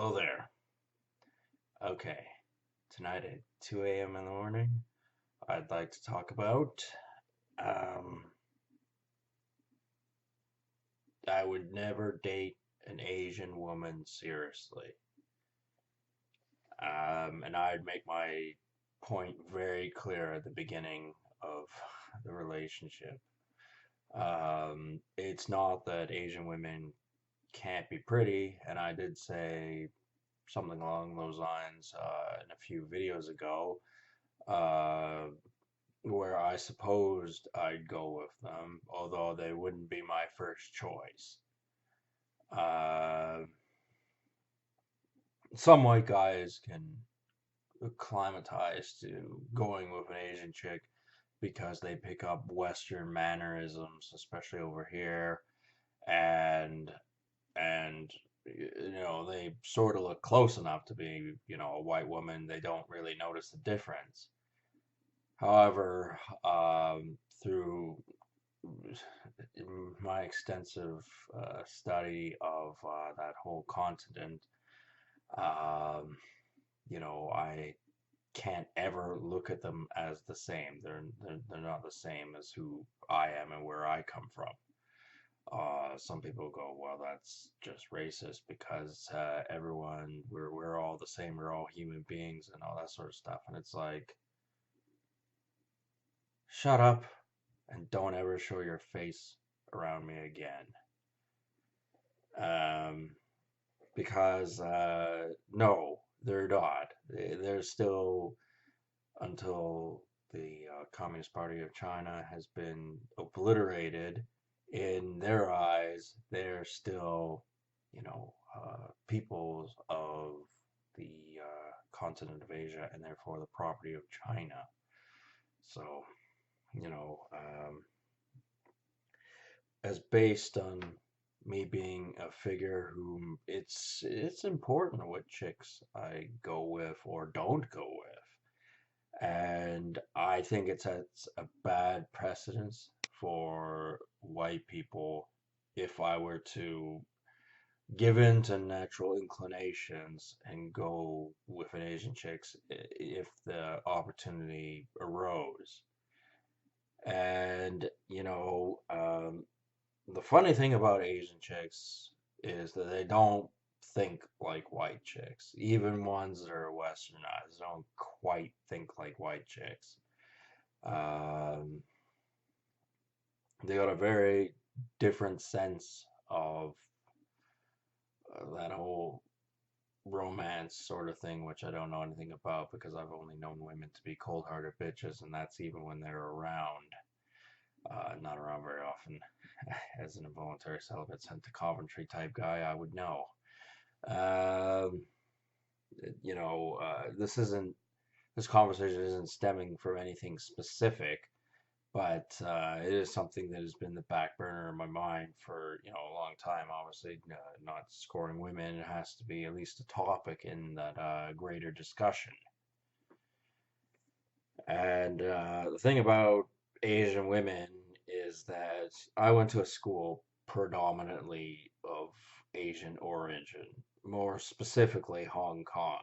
Hello there. Okay, tonight at 2 a.m. in the morning, I'd like to talk about um, I would never date an Asian woman seriously. And I'd make my point very clear at the beginning of the relationship. It's not that Asian women can't be pretty, and I did say something along those lines in a few videos ago. Uh, where I supposed I'd go with them, although they wouldn't be my first choice. Uh, some white guys can acclimatize to going with an Asian chick because they pick up Western mannerisms, especially over here, and and they sort of look close enough to be a white woman. They don't really notice the difference. However, through in my extensive study of that whole continent, um, I can't ever look at them as the same. They're not the same as who I am and where I come from. Some people go, well, that's just racist because everyone we're all the same. We're all human beings and all that sort of stuff. And it's like, shut up and don't ever show your face around me again. Um, because no, they're not. They're still until the Communist Party of China has been obliterated. In their eyes, they're still, peoples of the continent of Asia and therefore the property of China. So, as based on me being a figure whom it's important what chicks I go with or don't go with. And I think it sets a bad precedence for white people if I were to give in to natural inclinations and go with an Asian chicks if the opportunity arose. And the funny thing about Asian chicks is that they don't think like white chicks. Even ones that are westernized don't quite think like white chicks. Um, they got a very different sense of that whole romance sort of thing, which I don't know anything about because I've only known women to be cold-hearted bitches, and that's even when they're around. Not around very often. As an involuntary celibate sent to Coventry type guy, I would know. Um, this conversation isn't stemming from anything specific, but it is something that has been the back burner in my mind for a long time. Obviously, not scoring women, it has to be at least a topic in that greater discussion. And the thing about Asian women is that I went to a school predominantly of Asian origin, more specifically Hong Kong,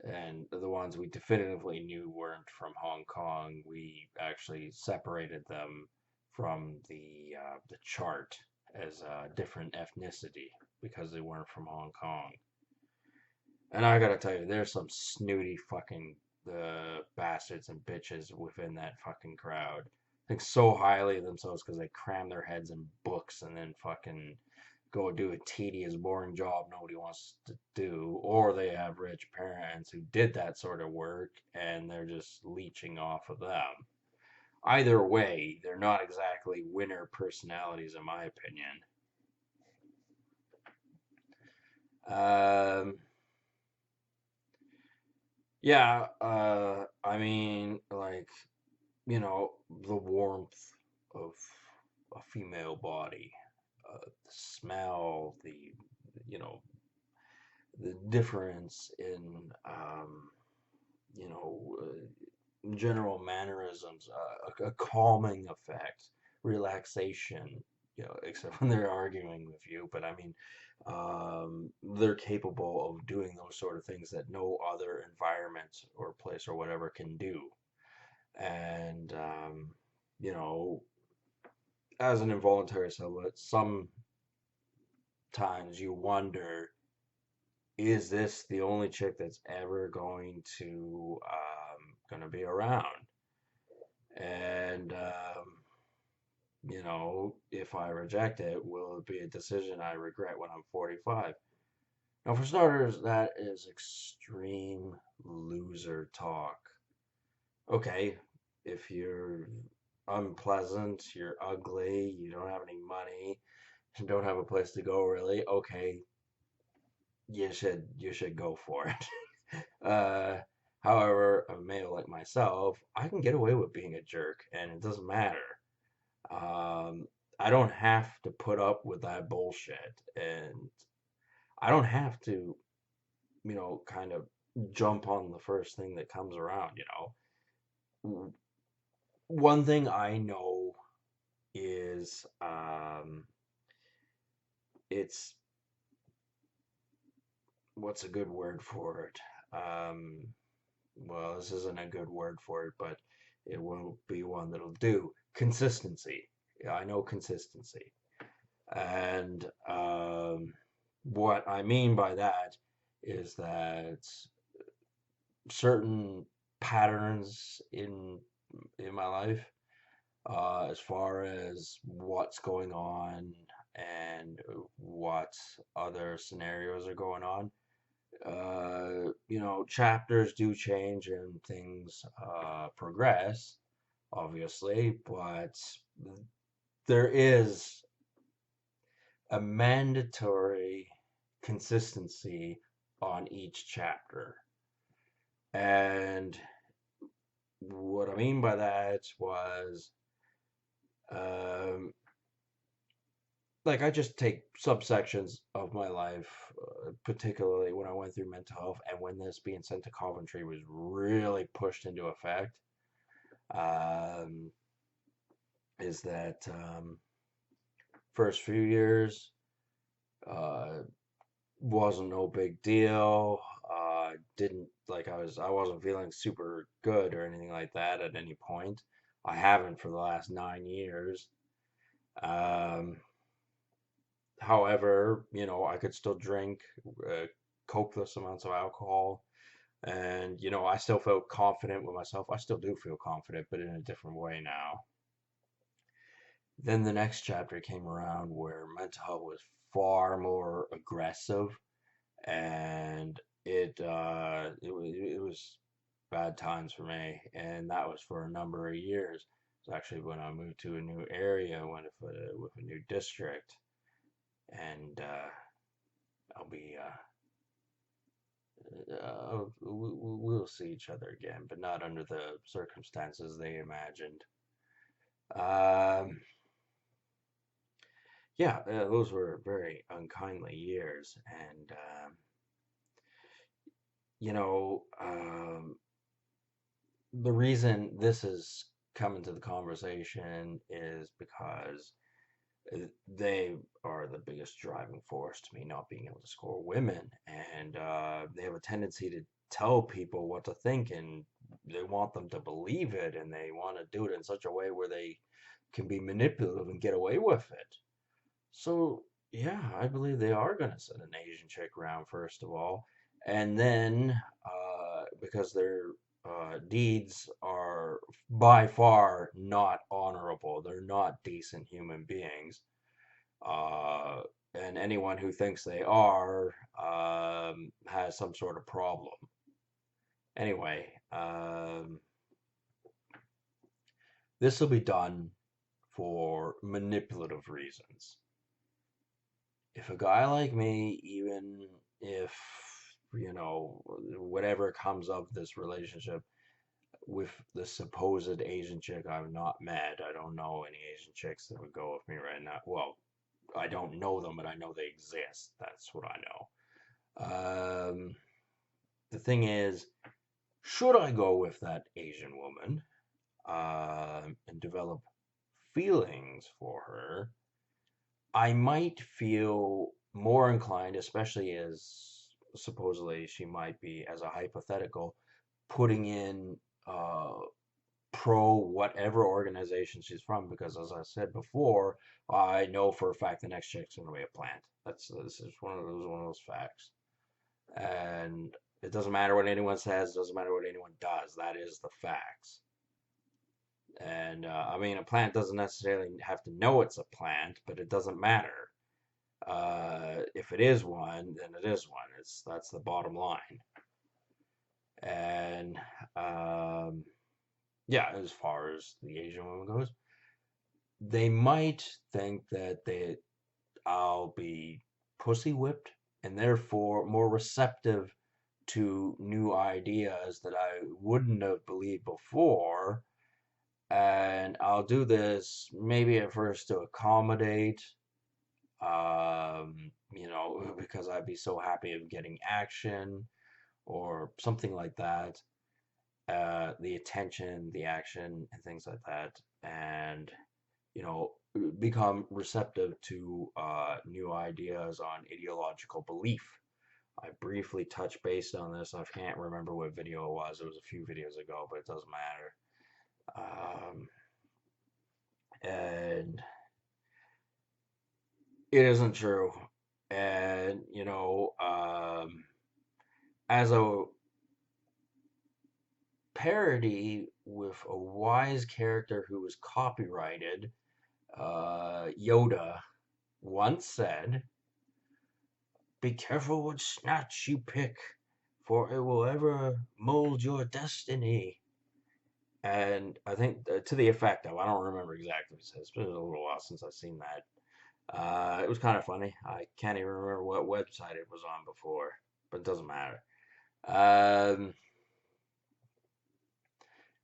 and the ones we definitively knew weren't from Hong Kong. We actually separated them from the chart as a different ethnicity because they weren't from Hong Kong. And I gotta tell you, there's some snooty fucking bastards and bitches within that fucking crowd. Think so highly of themselves because they cram their heads in books and then fucking go do a tedious, boring job nobody wants to do, or they have rich parents who did that sort of work and they're just leeching off of them. Either way, they're not exactly winner personalities, in my opinion. Um, yeah, I mean, like, the warmth of a female body, the smell, you know, the difference in, you know, general mannerisms, a calming effect, relaxation, except when they're arguing with you. But I mean, they're capable of doing those sort of things that no other environment or place or whatever can do. And, you know, as an involuntary celibate, sometimes you wonder, is this the only chick that's ever going to be around? And, if I reject it, will it be a decision I regret when I'm 45? Now, for starters, that is extreme loser talk. Okay, if you're unpleasant, you're ugly, you don't have any money, you don't have a place to go really, okay, you should go for it. Uh, However, a male like myself, I can get away with being a jerk, and it doesn't matter. Um, I don't have to put up with that bullshit, and I don't have to, kind of jump on the first thing that comes around, One thing I know is it's what's a good word for it? Um, well, this isn't a good word for it, but it won't be one that'll do. Consistency. Yeah, I know consistency. And what I mean by that is that certain patterns in my life, as far as what's going on and what other scenarios are going on. Chapters do change and things progress, obviously, but there is a mandatory consistency on each chapter. And what I mean by that was, um, like, I just take subsections of my life, particularly when I went through mental health and when this being sent to Coventry was really pushed into effect. Um, is that first few years uh, wasn't no big deal. Didn't like I wasn't feeling super good or anything like that at any point. I haven't for the last 9 years. Um, However, I could still drink copious amounts of alcohol, and I still felt confident with myself. I still do feel confident, but in a different way now. Then the next chapter came around where mental health was far more aggressive, and it was bad times for me, and that was for a number of years. It's actually when I moved to a new area, went with a new district, and I'll be we'll see each other again, but not under the circumstances they imagined. Um, yeah, those were very unkindly years, and you know, um, the reason this is coming to the conversation is because they are the biggest driving force to me not being able to score women, and they have a tendency to tell people what to think, and they want them to believe it, and they want to do it in such a way where they can be manipulative and get away with it. So yeah, I believe they are going to send an Asian chick around first of all, and then because their deeds are by far not honorable, they're not decent human beings, uh, and anyone who thinks they are has some sort of problem. Anyway, this will be done for manipulative reasons. If a guy like me, even if, whatever comes of this relationship with the supposed Asian chick I've not met, I don't know any Asian chicks that would go with me right now. Well, I don't know them, but I know they exist. That's what I know. The thing is, should I go with that Asian woman and develop feelings for her, I might feel more inclined, especially as supposedly she might be, as a hypothetical, putting in uh, pro whatever organization she's from, because as I said before, I know for a fact the next chick's going to be a plant. This is one of those facts, and it doesn't matter what anyone says, it doesn't matter what anyone does. That is the facts. And I mean, a plant doesn't necessarily have to know it's a plant, but it doesn't matter. If it is one, then it is one. That's the bottom line. And um, yeah, as far as the Asian woman goes, they might think that I'll be pussy whipped and therefore more receptive to new ideas that I wouldn't have believed before. And I'll do this maybe at first to accommodate, because I'd be so happy of getting action or something like that. The attention, the action, and things like that. And you know, become receptive to new ideas on ideological belief. I briefly touched base on this. I can't remember what video it was. It was a few videos ago, but it doesn't matter. And it isn't true. And, as a parody with a wise character who was copyrighted, Yoda once said, "Be careful what snatch you pick, for it will ever mold your destiny." And I think to the effect of, I don't remember exactly what it says. It's been a little while since I've seen that. It was kind of funny. I can't even remember what website it was on before, but it doesn't matter. Um,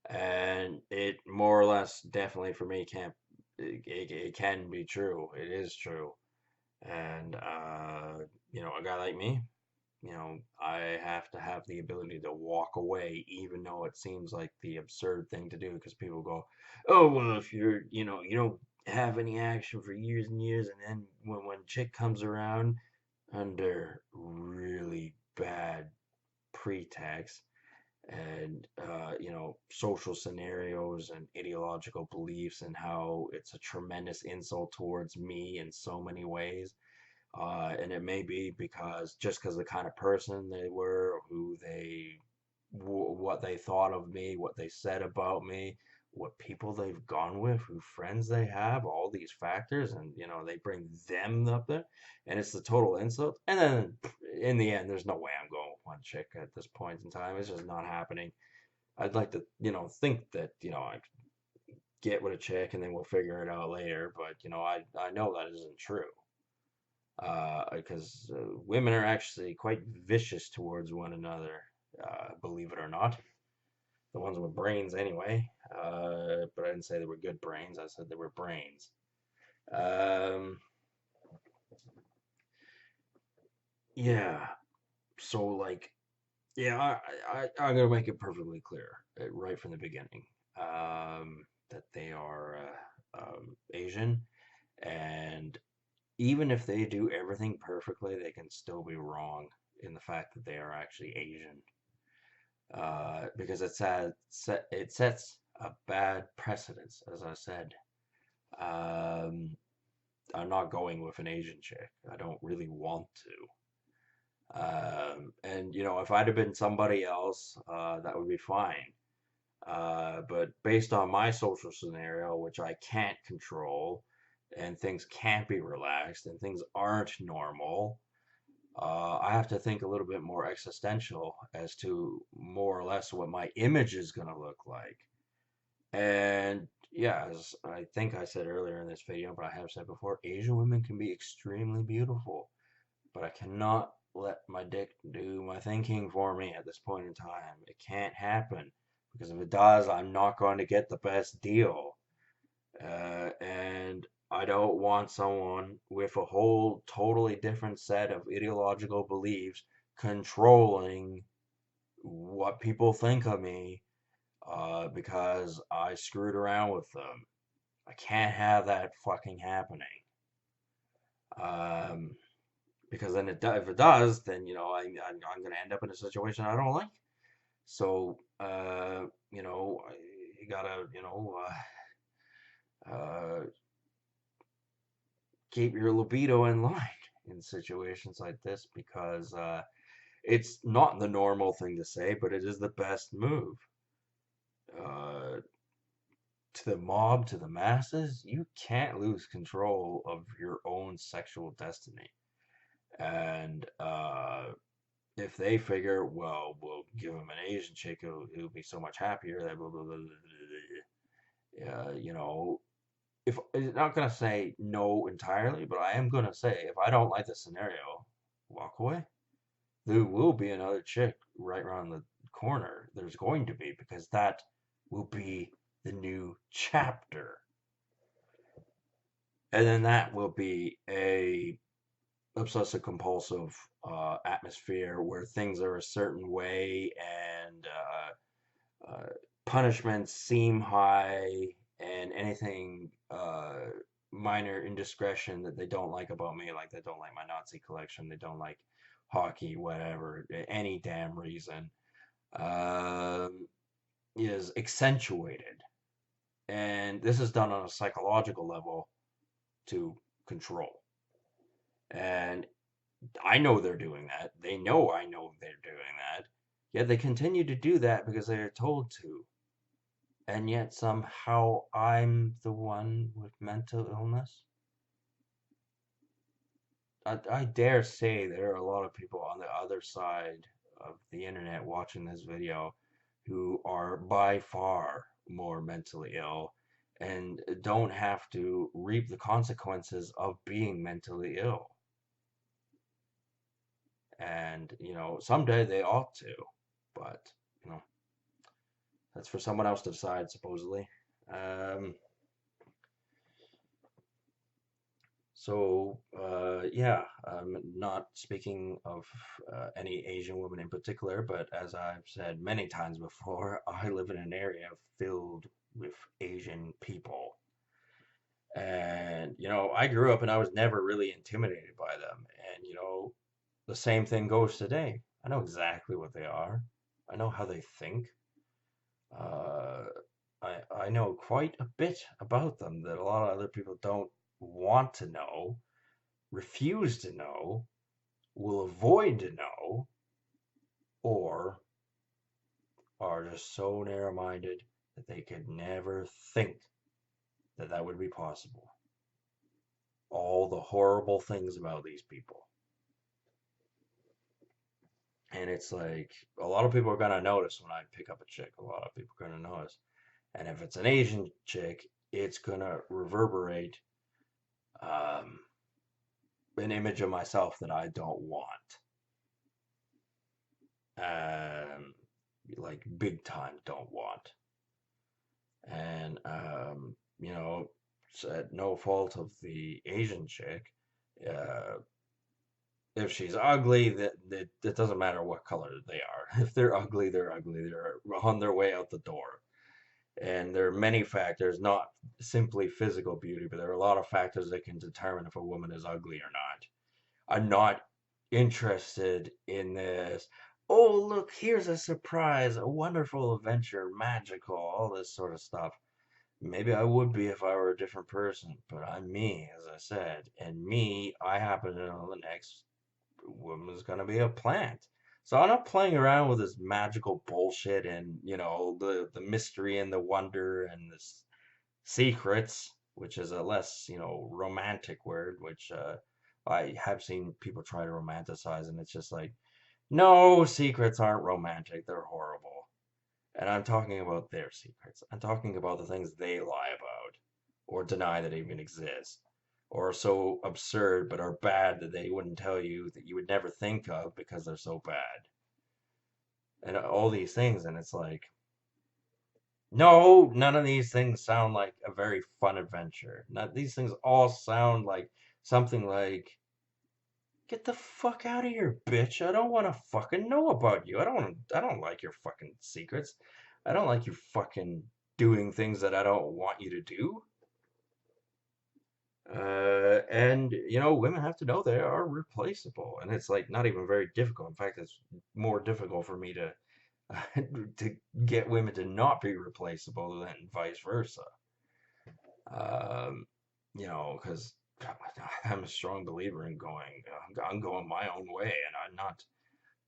and it more or less definitely for me can't. It can be true. It is true. And a guy like me, I have to have the ability to walk away, even though it seems like the absurd thing to do, because people go, "Oh, well, if you don't have any action for years and years, and then when chick comes around under really bad pretext and social scenarios and ideological beliefs, and how it's a tremendous insult towards me in so many ways." And it may be because the kind of person they were, what they thought of me, what they said about me, what people they've gone with, who friends they have, all these factors, and they bring them up there, and it's the total insult. And then in the end, there's no way I'm going with one chick at this point in time. It's just not happening. I'd like to, think that, I get with a chick and then we'll figure it out later, but I know that isn't true, because women are actually quite vicious towards one another, believe it or not. The ones with brains, anyway. But I didn't say they were good brains. I said they were brains. Um, yeah. So, like, yeah, I'm gonna make it perfectly clear right from the beginning, that they are Asian, and even if they do everything perfectly, they can still be wrong in the fact that they are actually Asian. Because it sets a bad precedence, as I said. Um, I'm not going with an Asian chick. I don't really want to. And if I'd have been somebody else, that would be fine. But based on my social scenario, which I can't control, and things can't be relaxed, and things aren't normal, I have to think a little bit more existential as to more or less what my image is going to look like. And yeah, as I think I said earlier in this video, but I have said before, Asian women can be extremely beautiful, but I cannot let my dick do my thinking for me at this point in time. It can't happen, because if it does, I'm not going to get the best deal. And I don't want someone with a whole totally different set of ideological beliefs controlling what people think of me, because I screwed around with them. I can't have that fucking happening. Um, because then if it does, then I'm gonna end up in a situation I don't like. So you gotta keep your libido in line in situations like this because it's not the normal thing to say, but it is the best move. Uh, to the mob, to the masses, you can't lose control of your own sexual destiny. And if they figure, well, we'll give him an Asian chick, he'll be so much happier, that blah, blah, blah, blah, blah, blah. If I'm not gonna say no entirely, but I am gonna say if I don't like the scenario, walk away. There will be another chick right around the corner. There's going to be because that will be the new chapter, and then that will be a obsessive compulsive atmosphere where things are a certain way and punishments seem high and anything minor indiscretion that they don't like about me, like they don't like my Nazi collection, they don't like hockey, whatever, any damn reason, um, is accentuated. And this is done on a psychological level to control. And I know they're doing that. They know I know they're doing that. Yet they continue to do that because they are told to. And yet somehow I'm the one with mental illness. I dare say there are a lot of people on the other side of the internet watching this video who are by far more mentally ill and don't have to reap the consequences of being mentally ill. And, someday they ought to, but, you know, that's for someone else to decide, supposedly. Um, yeah, I'm not speaking of any Asian woman in particular, but as I've said many times before, I live in an area filled with Asian people. And, I grew up and I was never really intimidated by them. And, the same thing goes today. I know exactly what they are, I know how they think. Uh, I know quite a bit about them that a lot of other people don't want to know, refuse to know, will avoid to know, or are just so narrow minded that they could never think that that would be possible. All the horrible things about these people. And it's like a lot of people are going to notice when I pick up a chick. A lot of people are going to notice. And if it's an Asian chick, it's going to reverberate um, an image of myself that I don't want. Um, like big time don't want. And it's at no fault of the Asian chick. Uh, if she's ugly, that doesn't matter what color they are. If they're ugly, they're ugly. They're on their way out the door. And there are many factors, not simply physical beauty, but there are a lot of factors that can determine if a woman is ugly or not. I'm not interested in this. Oh, look, here's a surprise, a wonderful adventure, magical, all this sort of stuff. Maybe I would be if I were a different person, but I'm me, as I said. And me, I happen to know the next woman's gonna be a plant. So I'm not playing around with this magical bullshit and, the mystery and the wonder and the secrets, which is a less, romantic word, which I have seen people try to romanticize, and it's just like, no, secrets aren't romantic, they're horrible. And I'm talking about their secrets. I'm talking about the things they lie about, or deny that even exist, or are so absurd but are bad that they wouldn't tell you that you would never think of because they're so bad. And all these things, and it's like, no, none of these things sound like a very fun adventure. Not these things all sound like something like, get the fuck out of here, bitch. I don't want to fucking know about you. I don't like your fucking secrets. I don't like you fucking doing things that I don't want you to do. And women have to know they are replaceable, and it's like not even very difficult. In fact, it's more difficult for me to to get women to not be replaceable than vice versa. Um, because I'm a strong believer in I'm going my own way, and I'm not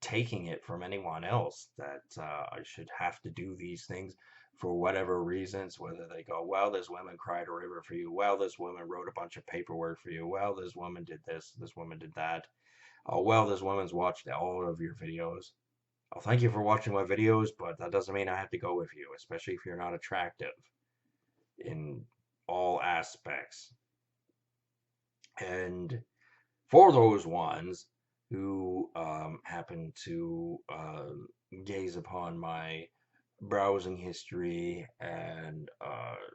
taking it from anyone else that I should have to do these things for whatever reasons, whether they go, well, this woman cried a river for you, well, this woman wrote a bunch of paperwork for you, well, this woman did this woman did that, oh, well, this woman's watched all of your videos. I'll thank you for watching my videos, but that doesn't mean I have to go with you, especially if you're not attractive in all aspects. And for those ones who happen to gaze upon my browsing history and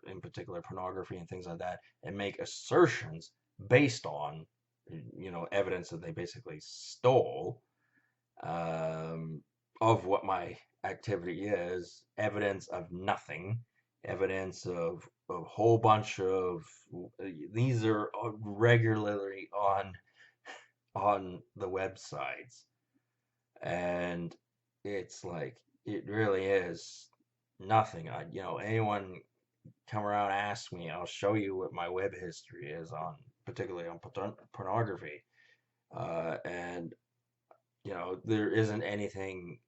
in particular pornography and things like that and make assertions based on evidence that they basically stole um, of what my activity is, evidence of nothing, evidence of a whole bunch of these are regularly on the websites, and it's like it really is nothing. Anyone come around and ask me, I'll show you what my web history is on, particularly on pornography, and there isn't anything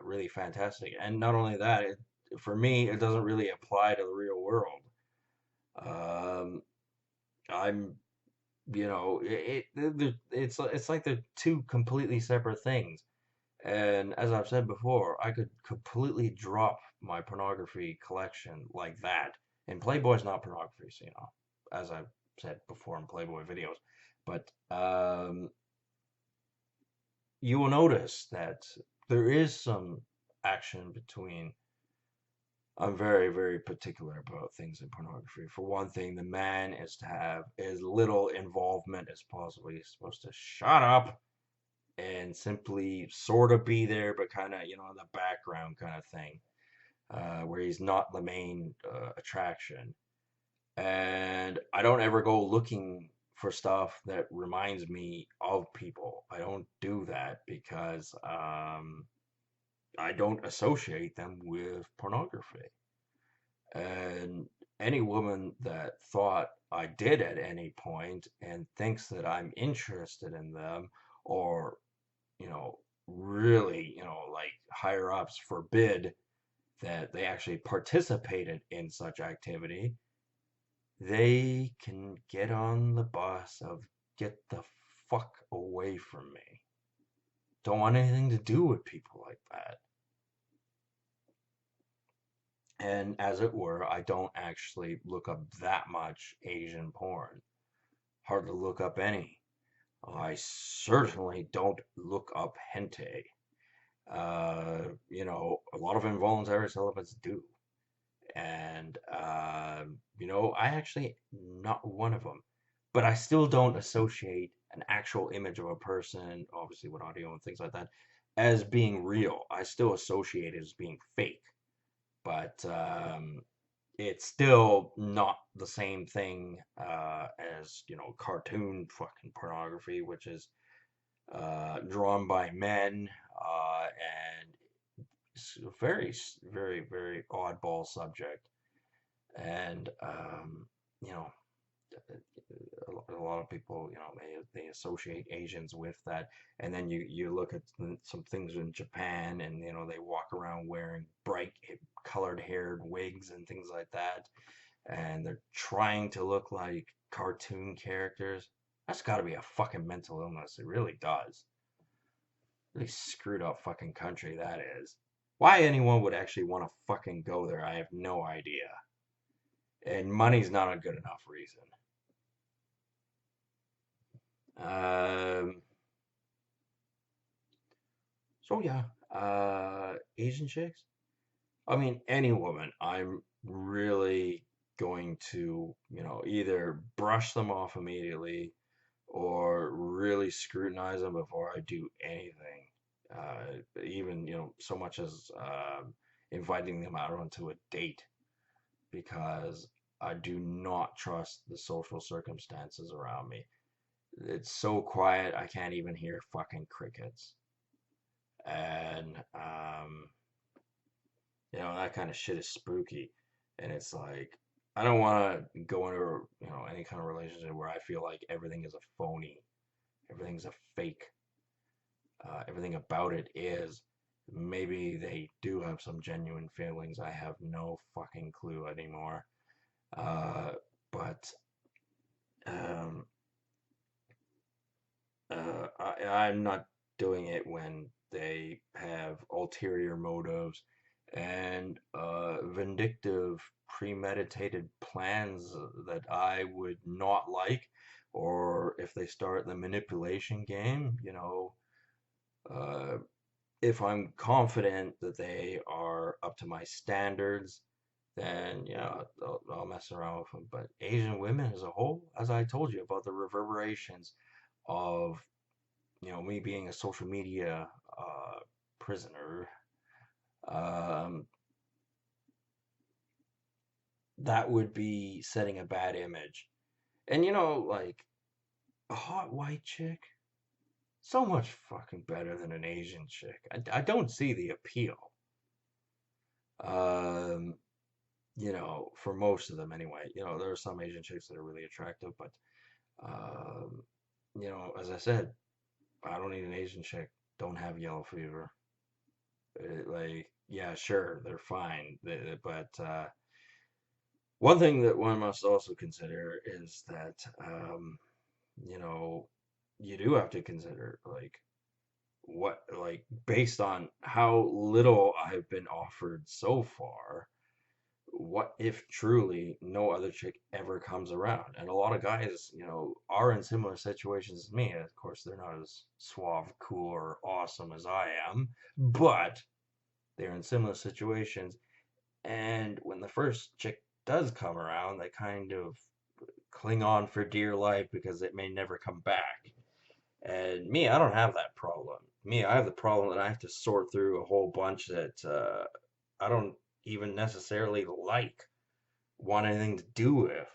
really fantastic. And not only that, for me, it doesn't really apply to the real world. Um, I'm, it's like they're two completely separate things. And as I've said before, I could completely drop my pornography collection like that. And Playboy's not pornography, so as I've said before in Playboy videos. But you will notice that there is some action between. I'm very, very particular about things in pornography. For one thing, the man is to have as little involvement as possible. He's supposed to shut up and simply sort of be there, but kind of, in the background kind of thing, where he's not the main attraction. And I don't ever go looking for stuff that reminds me of people. I don't do that because I don't associate them with pornography. And any woman that thought I did at any point and thinks that I'm interested in them or, really, like higher ups forbid that they actually participated in such activity, they can get on the bus of get the fuck away from me. Don't want anything to do with people like that. And as it were, I don't actually look up that much Asian porn. Hard to look up any. I certainly don't look up hentai. A lot of involuntary celibates do. And, I actually not one of them. But I still don't associate an actual image of a person, obviously with audio and things like that, as being real. I still associate it as being fake. But it's still not the same thing as cartoon fucking pornography, which is drawn by men and it's a very very very oddball subject. And you know a lot of people, they associate Asians with that. And then you look at some things in Japan, and they walk around wearing bright colored haired wigs and things like that, and they're trying to look like cartoon characters. That's got to be a fucking mental illness. It really does. Really screwed up fucking country that is. Why anyone would actually want to fucking go there, I have no idea. And money's not a good enough reason. Um, so yeah, Asian chicks. I mean, any woman. I'm really going to, either brush them off immediately or really scrutinize them before I do anything. Even, so much as inviting them out onto a date because I do not trust the social circumstances around me. It's so quiet, I can't even hear fucking crickets. And, that kind of shit is spooky. And it's like, I don't want to go into, any kind of relationship where I feel like everything is a phony, everything's a fake, everything about it is. Maybe they do have some genuine feelings. I have no fucking clue anymore. Uh, but um, I'm not doing it when they have ulterior motives and vindictive, premeditated plans that I would not like, or if they start the manipulation game, uh, if I'm confident that they are up to my standards, then I'll mess around with them. But Asian women as a whole, as I told you about the reverberations of me being a social media prisoner, um, that would be setting a bad image. And like a hot white chick, so much fucking better than an Asian chick. I don't see the appeal. Um, for most of them anyway. There are some Asian chicks that are really attractive, but um, as I said, I don't need an Asian chick. Don't have yellow fever. Like, yeah, sure, they're fine, but one thing that one must also consider is that you know, you do have to consider like based on how little I've been offered so far, what if truly no other chick ever comes around? And a lot of guys, are in similar situations as me. Of course, they're not as suave, cool, or awesome as I am, but they're in similar situations. And when the first chick does come around, they kind of cling on for dear life because it may never come back. And me, I don't have that problem. Me, I have the problem that I have to sort through a whole bunch that I don't even necessarily like, want anything to do with,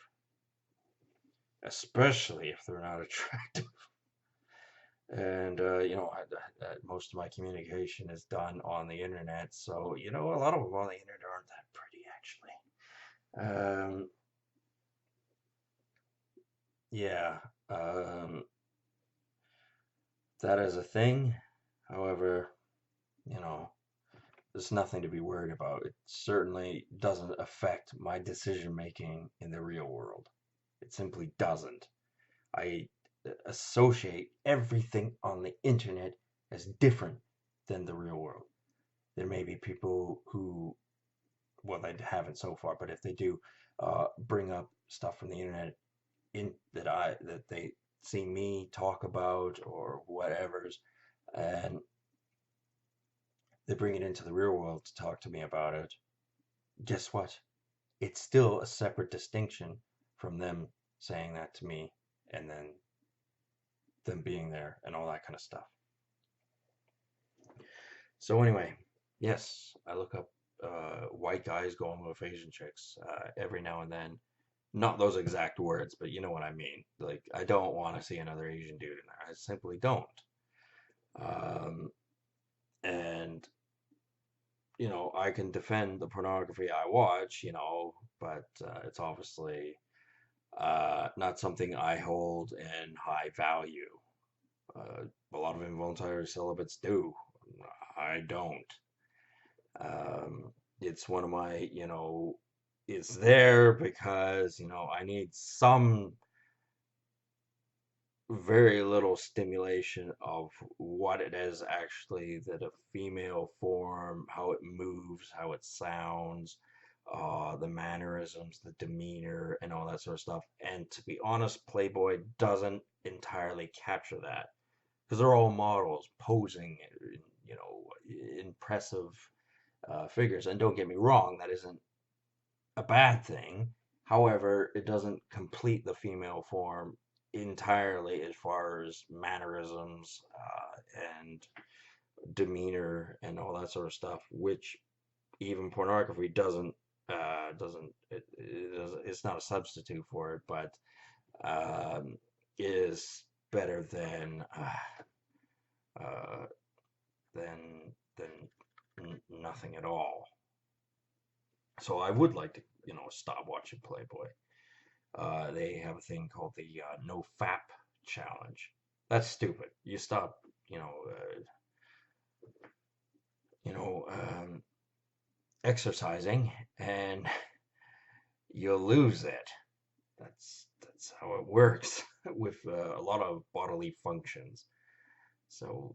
especially if they're not attractive. And most of my communication is done on the internet, so a lot of them on the internet aren't that pretty, actually. Yeah, um, that is a thing. However, you know, there's nothing to be worried about. It certainly doesn't affect my decision making in the real world. It simply doesn't. I associate everything on the internet as different than the real world. There may be people who, well, they haven't so far, but if they do bring up stuff from the internet in that they see me talk about or whatever's, and they bring it into the real world to talk to me about it, guess what? It's still a separate distinction from them saying that to me and then them being there and all that kind of stuff. So anyway, yes, I look up white guys going with Asian chicks every now and then. Not those exact words, but you know what I mean. Like, I don't want to see another Asian dude in there. I simply don't. Um, and I can defend the pornography I watch, but it's obviously not something I hold in high value. A lot of involuntary celibates do. I don't. It's one of my, it's there because, I need some very little stimulation of what it is actually that a female form, how it moves, how it sounds, the mannerisms, the demeanor, and all that sort of stuff. And to be honest, Playboy doesn't entirely capture that because they're all models posing, impressive figures. And don't get me wrong, that isn't a bad thing. However, it doesn't complete the female form entirely as far as mannerisms and demeanor and all that sort of stuff, which even pornography doesn't doesn't it's not a substitute for it, but um, is better uh, than nothing at all. So I would like to, stop watching Playboy. They have a thing called the No Fap Challenge. That's stupid. You stop, you know, uh, you know, exercising, and you'll lose it. That's how it works with a lot of bodily functions. So,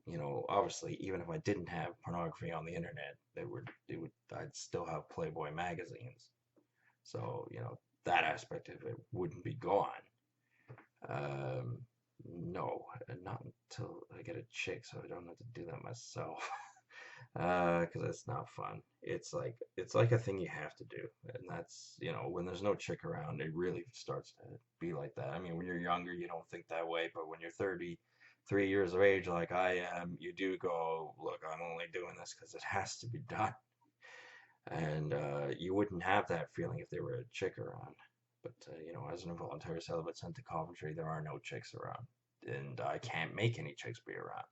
obviously, even if I didn't have pornography on the internet, I'd still have Playboy magazines. So, that aspect of it wouldn't be gone. Um, no, not until I get a chick, so I don't have to do that myself. Because it's not fun. It's like a thing you have to do, and that's when there's no chick around, it really starts to be like that. I mean, when you're younger, you don't think that way, but when you're 33 years of age, like I am, you do go, look, I'm only doing this because it has to be done, and you wouldn't have that feeling if there were a chick around. But as an involuntary celibate sent to Coventry, there are no chicks around, and I can't make any chicks be around.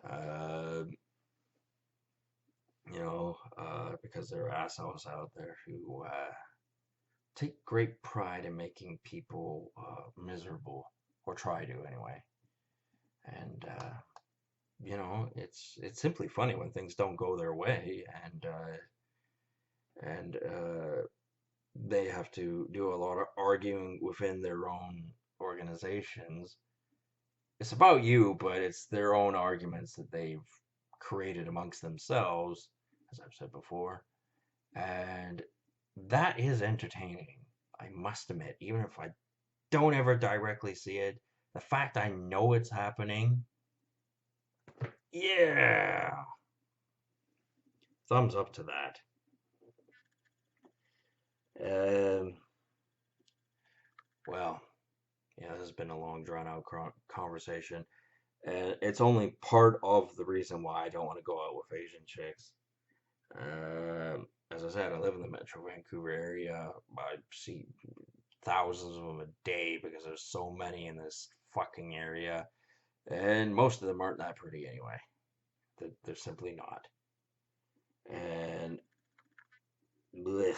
Uh, because there are assholes out there who take great pride in making people miserable, or try to anyway. And it's simply funny when things don't go their way, and they have to do a lot of arguing within their own organizations. It's about you, but it's their own arguments that they've created amongst themselves, as I've said before. And that is entertaining, I must admit, even if I don't ever directly see it. The fact I know it's happening, yeah, thumbs up to that. Um, well, yeah, this has been a long, drawn out conversation. And it's only part of the reason why I don't want to go out with Asian chicks. As I said, I live in the Metro Vancouver area. I see thousands of them a day because there's so many in this fucking area. And most of them aren't that pretty anyway. They're simply not. And blech,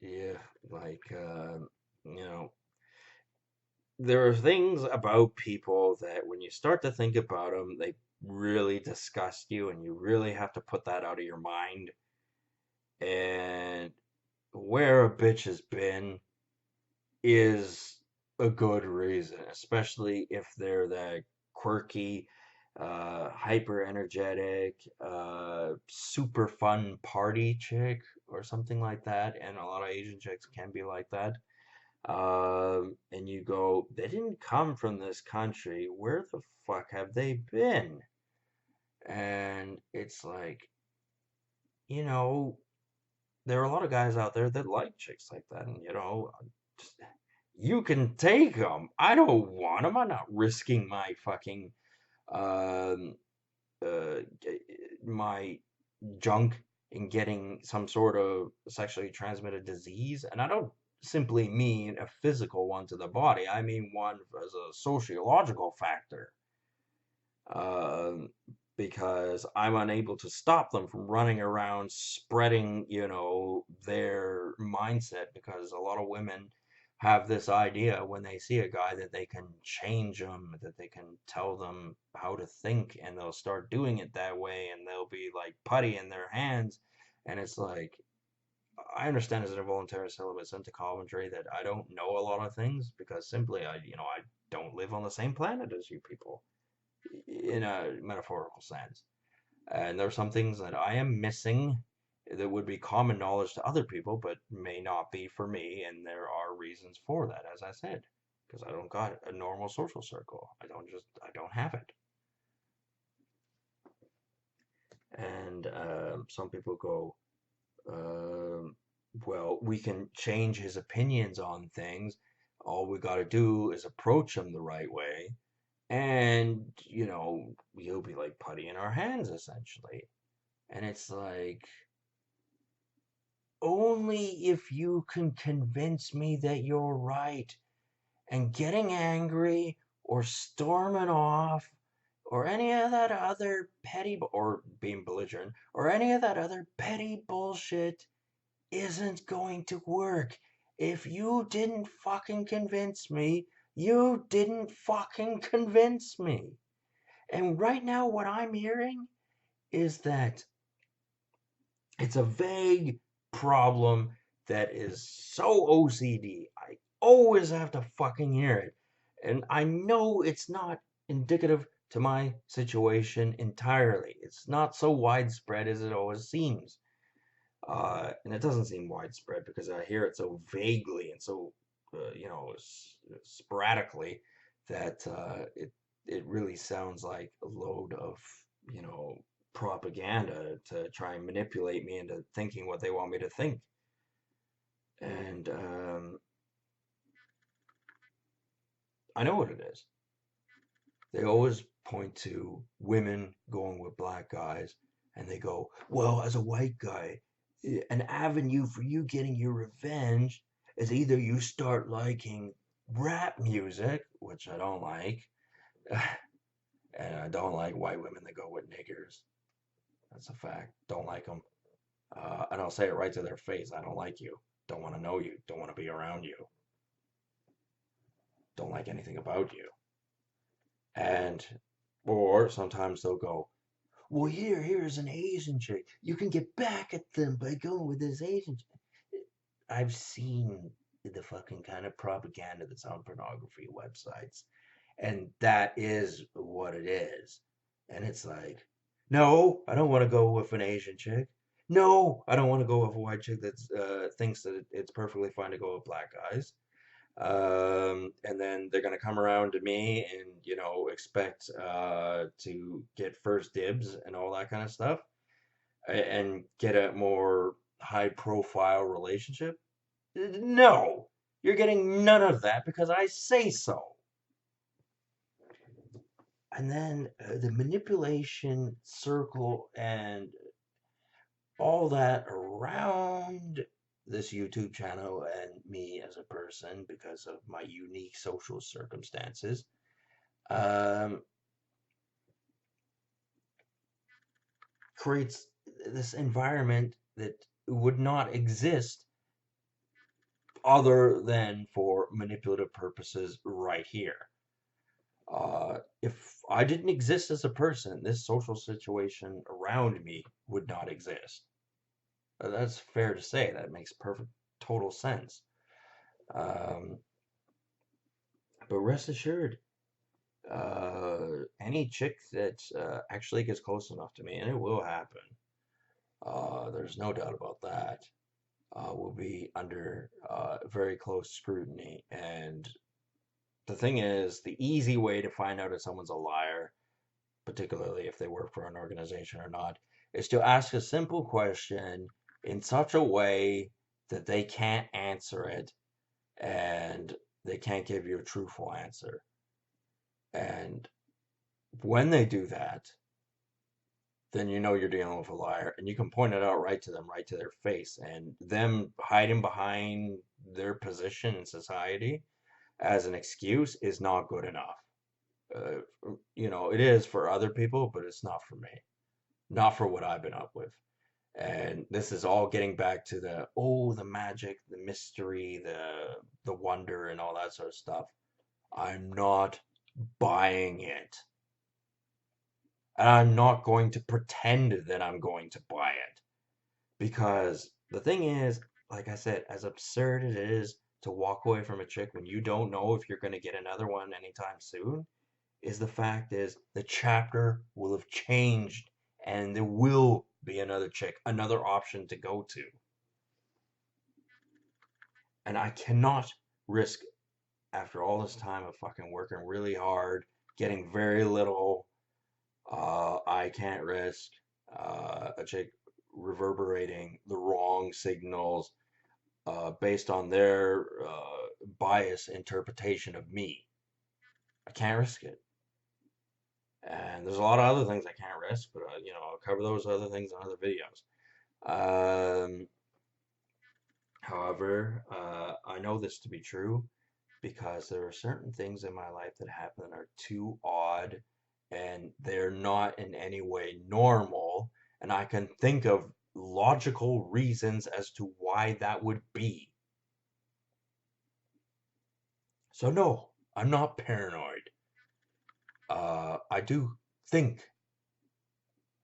yeah, like you know, there are things about people that when you start to think about them, they really disgust you, and you really have to put that out of your mind. And where a bitch has been is a good reason, especially if they're that quirky, hyper energetic, super fun party chick or something like that. And a lot of Asian chicks can be like that. And you go, they didn't come from this country. Where the fuck have they been? And it's like, you know, there are a lot of guys out there that like chicks like that. And, you can take them. I don't want them. I'm not risking my fucking um, uh, my junk in getting some sort of sexually transmitted disease. And I don't simply mean a physical one to the body. I mean one as a sociological factor. Um, because I'm unable to stop them from running around spreading, their mindset, because a lot of women have this idea when they see a guy that they can change them, that they can tell them how to think, and they'll start doing it that way, and they'll be like putty in their hands. And it's like, I understand as an involuntary celibate sent to Coventry that I don't know a lot of things because simply I don't live on the same planet as you people in a metaphorical sense. And there are some things that I am missing that would be common knowledge to other people, but may not be for me. And there are reasons for that, as I said, because I don't got a normal social circle. I don't have it. And some people go, um, well, we can change his opinions on things. All we got to do is approach him the right way. And, he'll be like putty in our hands, essentially. And it's like, only if you can convince me that you're right. And getting angry or storming off or any of that other petty or being belligerent or any of that other petty bullshit isn't going to work. If you didn't fucking convince me, you didn't fucking convince me. And right now, what I'm hearing is that it's a vague problem that is so OCD. I always have to fucking hear it. And I know it's not indicative to my situation entirely. It's not so widespread as it always seems. And it doesn't seem widespread because I hear it so vaguely and so, sporadically that it really sounds like a load of, you know, propaganda to try and manipulate me into thinking what they want me to think. And I know what it is. They always point to women going with black guys, and they go, well, as a white guy, an avenue for you getting your revenge is either you start liking rap music, which I don't like, and I don't like white women that go with niggers. That's a fact. Don't like them. And I'll say it right to their face. I don't like you. Don't want to know you. Don't want to be around you. Don't like anything about you. And, or sometimes they'll go, well, here's an Asian chick. You can get back at them by going with this Asian chick. I've seen the fucking kind of propaganda that's on pornography websites, and that is what it is. And it's like, no, I don't want to go with an Asian chick. No, I don't want to go with a white chick that thinks that it's perfectly fine to go with black guys. And then they're gonna come around to me and expect to get first dibs and all that kind of stuff, and get a more high profile relationship. No, you're getting none of that because I say so. And then the manipulation circle and all that around this YouTube channel and me as a person because of my unique social circumstances, um, creates this environment that would not exist other than for manipulative purposes right here. If I didn't exist as a person, this social situation around me would not exist. That's fair to say. That makes perfect, total sense. Um, but rest assured, any chick that actually gets close enough to me, and it will happen, there's no doubt about that, will be under very close scrutiny. And the thing is, the easy way to find out if someone's a liar, particularly if they work for an organization or not, is to ask a simple question in such a way that they can't answer it and they can't give you a truthful answer. And when they do that, then you know you're dealing with a liar, and you can point it out right to them, right to their face. And them hiding behind their position in society as an excuse is not good enough. It is for other people, but it's not for me. Not for what I've been up with. And this is all getting back to the magic, the mystery, the wonder, and all that sort of stuff. I'm not buying it. And I'm not going to pretend that I'm going to buy it. Because the thing is, like I said, as absurd as it is to walk away from a chick when you don't know if you're going to get another one anytime soon, is the fact is the chapter will have changed and there will be another chick, another option to go to. And I cannot risk, after all this time of fucking working really hard, getting very little, I can't risk a chick reverberating the wrong signals based on their bias interpretation of me. I can't risk it. And there's a lot of other things I can't risk, but I'll cover those other things in other videos. Um, However, I know this to be true because there are certain things in my life that happen that are too odd and they're not in any way normal, and I can think of logical reasons as to why that would be. So, no, I'm not paranoid. I do think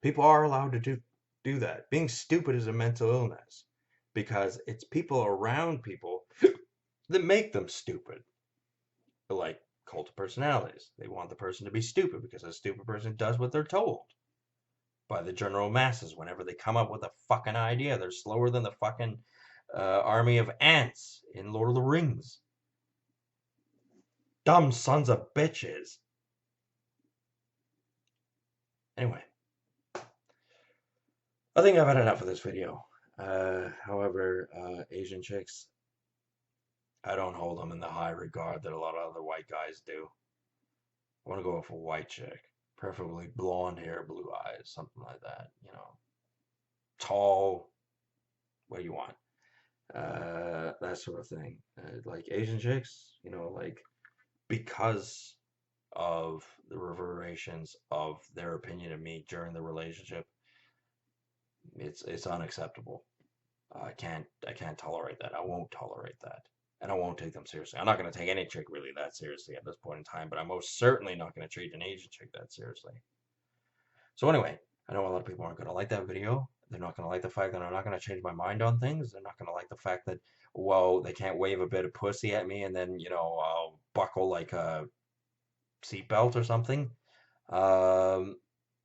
people are allowed to do that. Being stupid is a mental illness because it's people around people that make them stupid. Like cult of personalities. They want the person to be stupid because a stupid person does what they're told by the general masses. Whenever they come up with a fucking idea, they're slower than the fucking army of ants in Lord of the Rings. Dumb sons of bitches. Anyway, I think I've had enough of this video. However, Asian chicks, I don't hold them in the high regard that a lot of other white guys do. I want to go with a white chick, preferably blonde hair, blue eyes, something like that. You know, tall. What do you want? That sort of thing. Like Asian chicks, like because of the reverberations of their opinion of me during the relationship, it's unacceptable. I can't tolerate that. I won't tolerate that. And I won't take them seriously. I'm not going to take any chick really that seriously at this point in time, but I'm most certainly not going to treat an Asian chick that seriously. So anyway, I know a lot of people aren't going to like that video. They're not going to like the fact that I'm not going to change my mind on things. They're not going to like the fact that, well, they can't wave a bit of pussy at me and then, I'll buckle like a seatbelt or something. Um,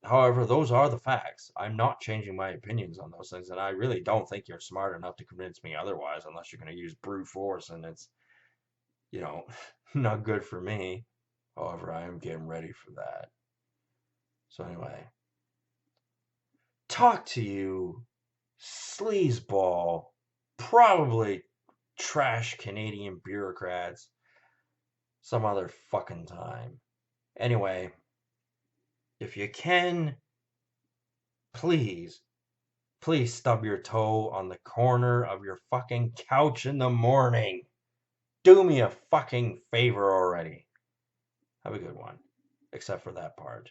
However, those are the facts. I'm not changing my opinions on those things, and I really don't think you're smart enough to convince me otherwise unless you're going to use brute force, and it's, you know, not good for me. However, I am getting ready for that. So anyway, talk to you, sleazeball, probably trash Canadian bureaucrats, some other fucking time. Anyway, if you can, please, please stub your toe on the corner of your fucking couch in the morning. Do me a fucking favor already. Have a good one. Except for that part.